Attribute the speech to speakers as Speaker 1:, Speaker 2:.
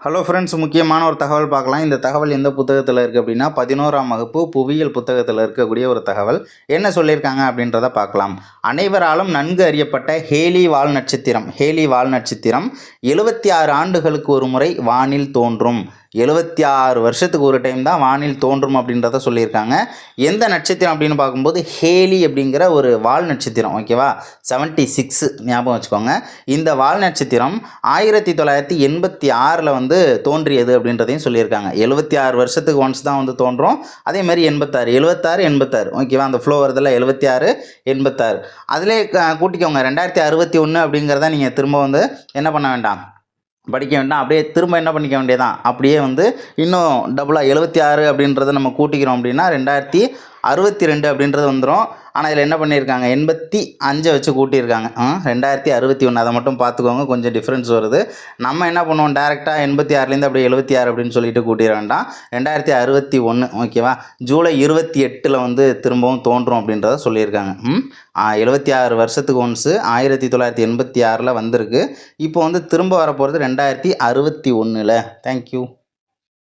Speaker 1: Hello friends, முக்கியமான ஒரு தகவல் பார்க்கலாம். இந்த தகவல் எந்த புத்தகத்தில் இருக்குது அப்படின்னா 11ஆம் வகுப்பு புவியியல் புத்தகத்தில் இருக்கக்கூடிய ஒரு தகவல். என்ன சொல்லியிருக்காங்க அப்படின்றத பார்க்கலாம். அனைவராலும் நன்கு அறியப்பட்ட ஹேலி வால் நட்சத்திரம் 76 ஆண்டுகளுக்கு ஒரு முறை வானில் தோன்றும். 76 வருஷத்துக்கு ஒரு டைம் தான் வானில் தோன்றும் அப்படின்றத சொல்லியிருக்காங்க. எந்த நட்சத்திரம் அப்படின்னு பார்க்கும்போது ஹேலி அப்படிங்கிற ஒரு வால் நட்சத்திரம். ஓகேவா, 76 ஞாபகம் வச்சுக்கோங்க. இந்த வால் நட்சத்திரம் 1986 வந்து தோன்றியது அப்படின்றதையும் சொல்லியிருக்காங்க. 76 வருஷத்துக்கு ஒன்ஸ் தான் வந்து தோன்றும். அதே மாதிரி 86 ஓகேவா, அந்த ஃப்ளோ வருதில்ல 76 86 அதிலே கூட்டிக்கோங்க. 2061 அப்படிங்கிறத நீங்கள் திரும்ப வந்து என்ன பண்ண வேண்டாம், படிக்க வேண்டாம். அப்படியே திரும்ப என்ன பண்ணிக்க வேண்டியதான், அப்படியே வந்து இன்னும் டபுளாக 76 அப்படின்றத நம்ம கூட்டிக்கிறோம் அப்படின்னா 2062 அப்படின்றது வந்துடும். ஆனால் இதில் என்ன பண்ணியிருக்காங்க, 85 வச்சு கூட்டியிருக்காங்க. 2061 அதை மட்டும் பார்த்துக்கோங்க, கொஞ்சம் டிஃப்ரென்ஸ் வருது. நம்ம என்ன பண்ணுவோம், டேரெக்டாக 86லேருந்து அப்படியே 76 அப்படின்னு சொல்லிட்டு கூட்டிட வேண்டாம். 2061 ஓகேவா, ஜூலை 28 வந்து திரும்பவும் தோன்றும் அப்படின்றத சொல்லியிருக்காங்க. 76 வருஷத்துக்கு ஒன்ஸு 1986 வந்திருக்கு. இப்போ வந்து திரும்ப வரப்போகிறது 2061. தேங்க்யூ.